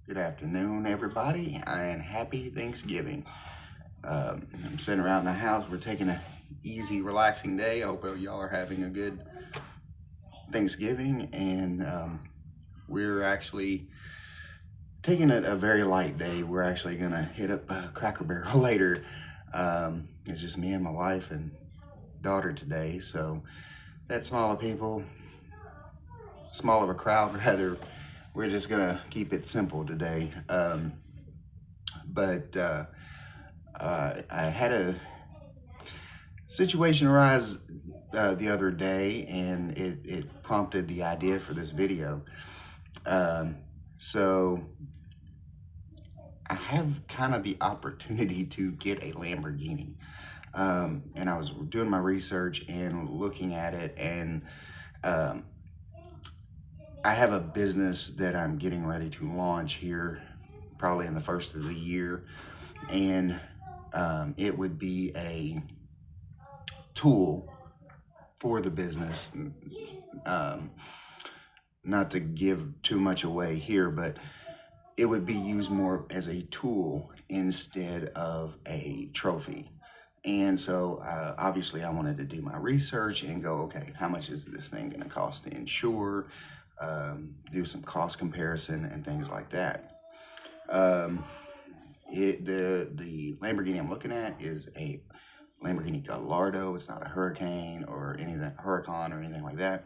Good afternoon, everybody, and happy Thanksgiving. I'm sitting around in the house. We're taking an easy, relaxing day. I hope y'all are having a good Thanksgiving, and we're actually taking it a very light day. We're actually gonna hit up Cracker Barrel later. It's just me and my wife and daughter today, so that small of people, small of a crowd, rather. We're just gonna keep it simple today. But I had a situation arise the other day, and it prompted the idea for this video. Um, so I have kind of the opportunity to get a Lamborghini. And I was doing my research and looking at it, and um, I have a business that I'm getting ready to launch here, probably in the first of the year, and it would be a tool for the business. Um, Not to give too much away here, but it would be used more as a tool instead of a trophy. And so obviously I wanted to do my research and go, okay, how much is this thing going to cost to insure? Do some cost comparison and things like that. Um, the Lamborghini I'm looking at is a Lamborghini Gallardo. It's not a Hurricane or anything, Huracan or anything like that.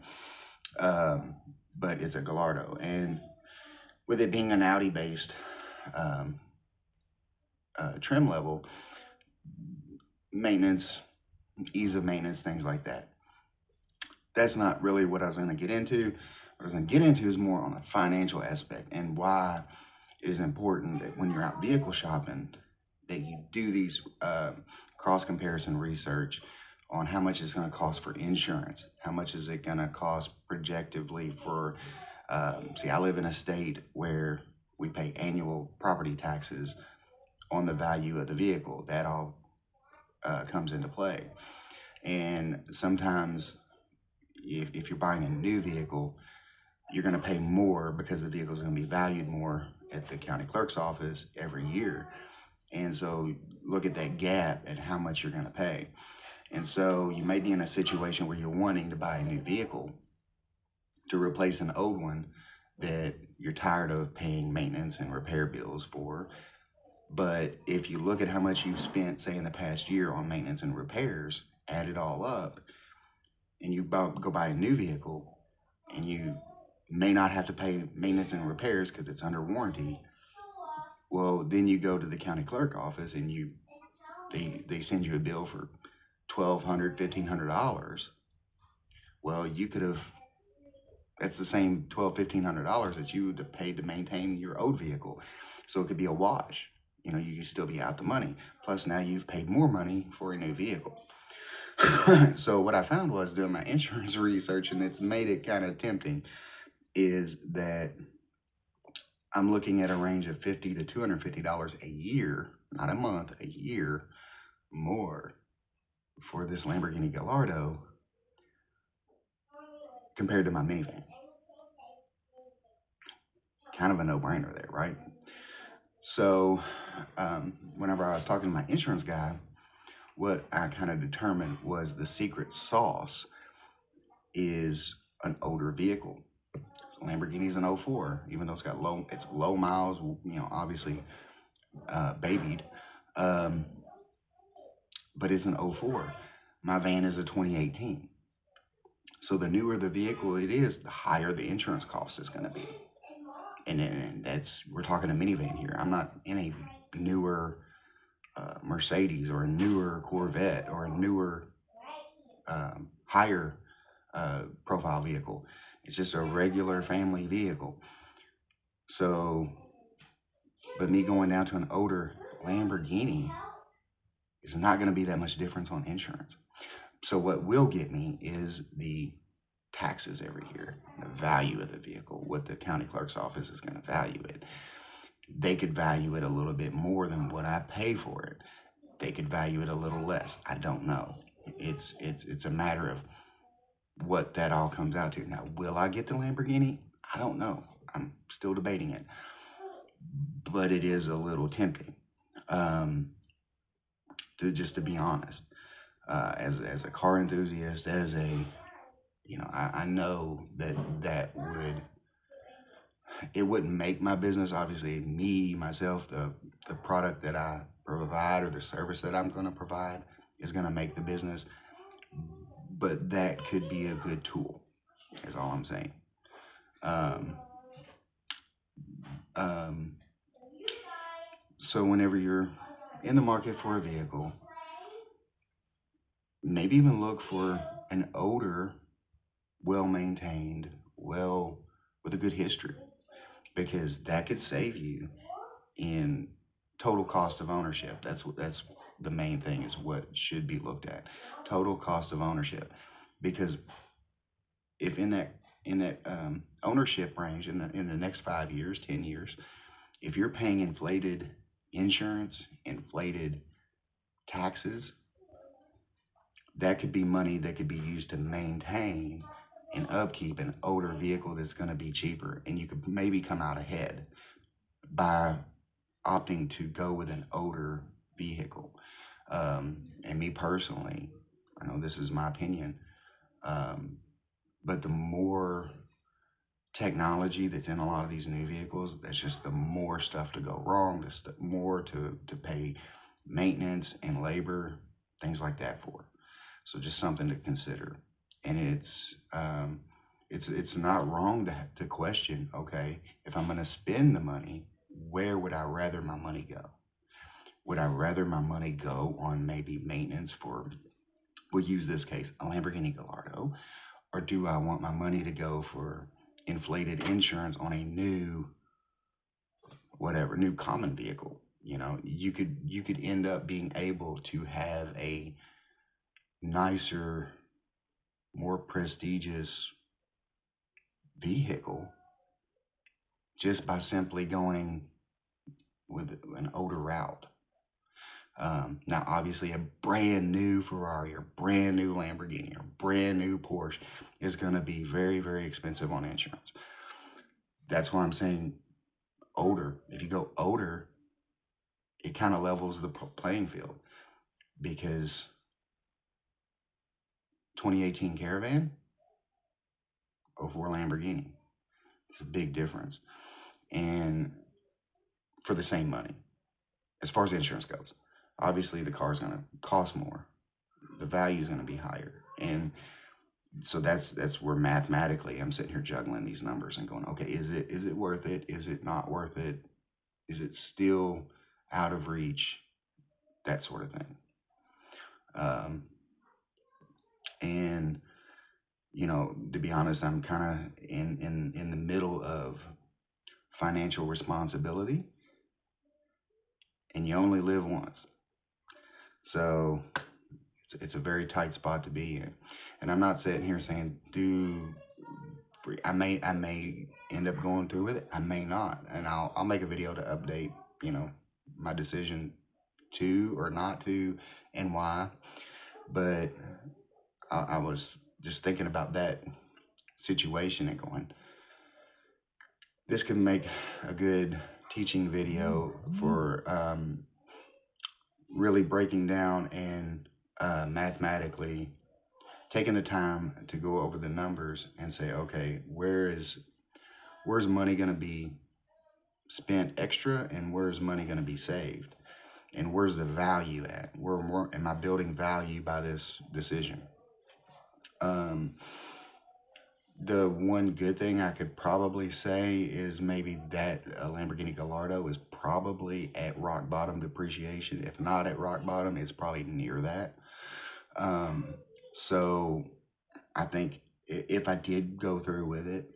But it's a Gallardo, and with it being an Audi-based um, trim level, maintenance, ease of maintenance, things like that. That's not really what I was going to get into. What I was going to get into is more on a financial aspect and why it is important that when you're out vehicle shopping, that you do these cross comparison research on how much it's going to cost for insurance, how much is it going to cost projectively for. See, I live in a state where we pay annual property taxes on the value of the vehicle. That all comes into play. And sometimes, if you're buying a new vehicle, you're going to pay more because the vehicle is going to be valued more at the county clerk's office every year. And so, look at that gap and how much you're going to pay. And so, you may be in a situation where you're wanting to buy a new vehicle to replace an old one that you're tired of paying maintenance and repair bills for. But if you look at how much you've spent, say, in the past year on maintenance and repairs, add it all up, and you go buy a new vehicle, and you may not have to pay maintenance and repairs because it's under warranty. Well, then you go to the county clerk office, and they send you a bill for $1,200, $1,500. Well, you could have. That's the same $1,200, $1,500 that you would have paid to maintain your old vehicle. So it could be a wash. You could still be out the money. Plus, now you've paid more money for a new vehicle. So what I found was doing my insurance research, and it's made it kind of tempting, is that I'm looking at a range of $50 to $250 a year, not a month, a year more for this Lamborghini Gallardo compared to my minivan. Kind of a no-brainer there, right? So whenever I was talking to my insurance guy, what I kind of determined was the secret sauce is an older vehicle. So Lamborghini's an '04, even though it's low miles, obviously babied, um, but it's an '04. My van is a 2018. So the newer the vehicle it is, the higher the insurance cost is going to be. And we're talking a minivan here. I'm not in a newer Mercedes or a newer Corvette or a newer higher profile vehicle. It's just a regular family vehicle. So, but me going down to an older Lamborghini is not going to be that much difference on insurance. So what will get me is the taxes every year, the value of the vehicle, what the county clerk's office is going to value it. They could value it a little bit more than what I pay for it. They could value it a little less. I don't know. It's a matter of what that all comes out to. Now, will I get the Lamborghini? I don't know. I'm still debating it. but it is a little tempting. Um, to be honest, as a car enthusiast, as a I know that it wouldn't make my business. Obviously, me myself, the product that I provide or the service that I'm going to provide is going to make the business, but that could be a good tool. Is all I'm saying. Um, um, so whenever you're in the market for a vehicle, maybe even look for an older, well maintained, well with a good history, because that could save you in total cost of ownership. That's the main thing, is what should be looked at. Total cost of ownership. Because if in that ownership range in the next 5 years, 10 years, if you're paying inflated insurance, inflated taxes, that could be money that could be used to maintain and upkeep an older vehicle that's going to be cheaper, and you could maybe come out ahead by opting to go with an older vehicle. And me personally, I know this is my opinion, um, but the more technology that's in a lot of these new vehicles, that's just the more stuff to go wrong, the more to pay maintenance and labor, things like that for. So just something to consider. And it's not wrong to question, okay, if I'm going to spend the money, where would I rather my money go? Would I rather my money go on maybe maintenance for, we'll use this case, a Lamborghini Gallardo, or do I want my money to go for inflated insurance on a new, whatever, new common vehicle? You could end up being able to have a nicer, more prestigious vehicle just by simply going with an older route. Now, obviously, a brand new Ferrari or brand new Lamborghini or brand new Porsche is going to be very, very expensive on insurance. That's why I'm saying older. If you go older, it kind of levels the playing field, because 2018 Caravan over Lamborghini, it's a big difference, and for the same money, as far as insurance goes. Obviously, the car is going to cost more, the value is going to be higher, and so that's where mathematically I'm sitting here juggling these numbers and going, okay, is it worth it? Is it not worth it? Is it still out of reach? That sort of thing. Um, and to be honest, I'm kind of in the middle of financial responsibility, and you only live once, so it's a very tight spot to be in. And I'm not sitting here saying I may end up going through with it. I may not, and I'll make a video to update my decision to or not to, and why. But I was just thinking about that situation and going, this could make a good teaching video for really breaking down and mathematically taking the time to go over the numbers and say, okay, where's money going to be spent extra, and where's money going to be saved, and where's the value at? Where am I building value by this decision? The one good thing I could probably say is maybe that a Lamborghini Gallardo is probably at rock bottom depreciation. If not at rock bottom, it's probably near that. So I think if I did go through with it,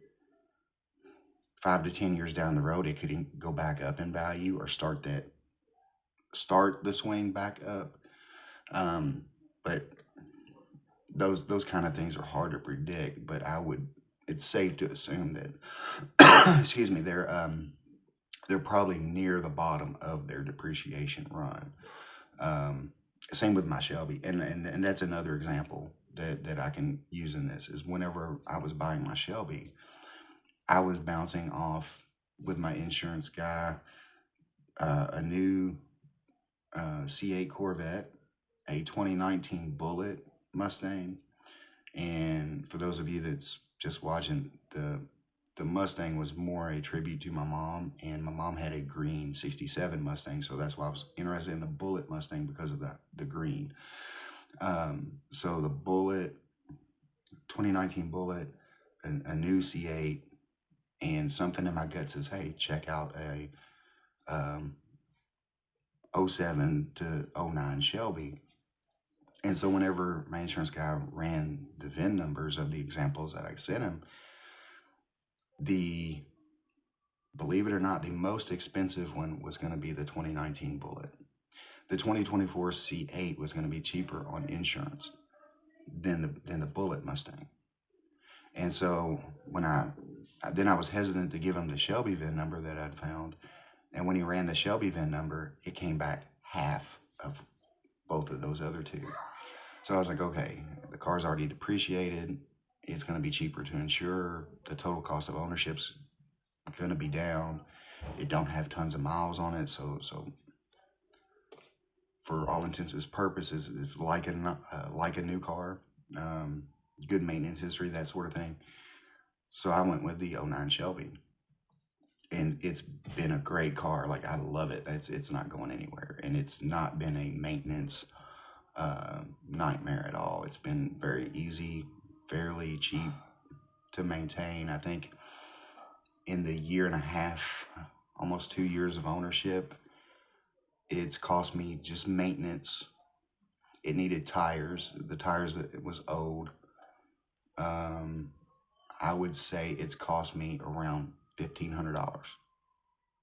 5 to 10 years down the road, it could go back up in value or start the swing back up. But those kind of things are hard to predict. But it's safe to assume that excuse me, they're probably near the bottom of their depreciation run. Same with my Shelby, and that's another example that I can use in this, is whenever I was buying my Shelby, I was bouncing off with my insurance guy a new C8 Corvette, a 2019 Bullet Mustang, and for those of you that's just watching, the Mustang was more a tribute to my mom, and my mom had a green '67 Mustang, so that's why I was interested in the Bullet Mustang, because of the green. So the Bullet, 2019 Bullet, a new C8, and something in my gut says, hey, check out a um, '07 to '09 Shelby. And so whenever my insurance guy ran the VIN numbers of the examples that I sent him, the believe it or not, the most expensive one was going to be the 2019 Bullet. The 2024 C8 was going to be cheaper on insurance than the Bullet Mustang. And so when I was hesitant to give him the Shelby VIN number that I'd found, and when he ran the Shelby VIN number, it came back half of both of those other two. So I was like, okay, the car's already depreciated. It's going to be cheaper to insure. The total cost of ownership's going to be down. It don't have tons of miles on it, so for all intents and purposes, it's like a new car. Good maintenance history, that sort of thing. So I went with the '09 Shelby, and it's been a great car. Like, I love it. It's not going anywhere, and it's not been a maintenance nightmare at all. It's been very easy, fairly cheap to maintain. I think in the year and a half, almost 2 years of ownership, it's cost me just maintenance. It needed tires. The tires that it was old. I would say it's cost me around $1,500,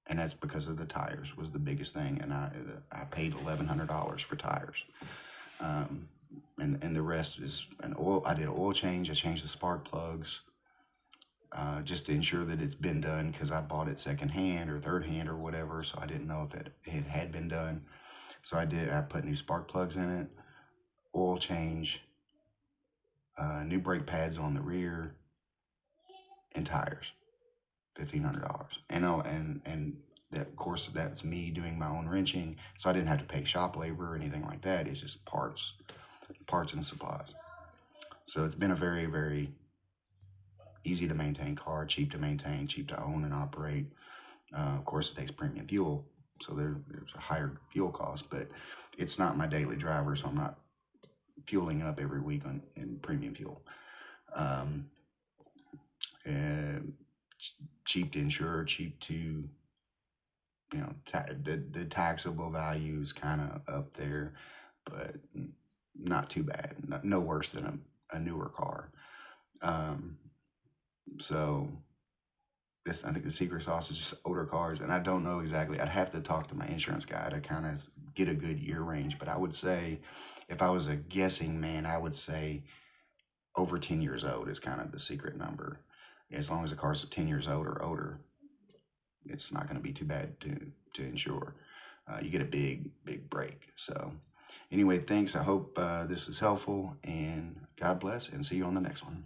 and that's because of the tires was the biggest thing. And I paid $1,100 for tires, and the rest is an oil. I did an oil change. I changed the spark plugs, just to ensure that it's been done, because I bought it secondhand or third hand or whatever, so I didn't know if it had been done. So I did. I put new spark plugs in it, oil change, new brake pads on the rear, and tires. $1,500, and that, of course, that's me doing my own wrenching, so I didn't have to pay shop labor or anything like that. It's just parts and supplies. So it's been a very, very easy to maintain car, cheap to maintain, cheap to own and operate. Of course, it takes premium fuel, so there's a higher fuel cost, but it's not my daily driver, so I'm not fueling up every week in premium fuel. And cheap to insure, cheap to, the taxable value is kind of up there, but not too bad. No worse than a newer car. So I think the secret sauce is just older cars, and I don't know exactly. I'd have to talk to my insurance guy to kind of get a good year range, but I would say, if I was a guessing man, I would say over 10 years old is kind of the secret number. As long as the car's 10 years old or older, it's not going to be too bad to insure. You get a big break. So anyway, thanks. I hope this is helpful, and God bless, and see you on the next one.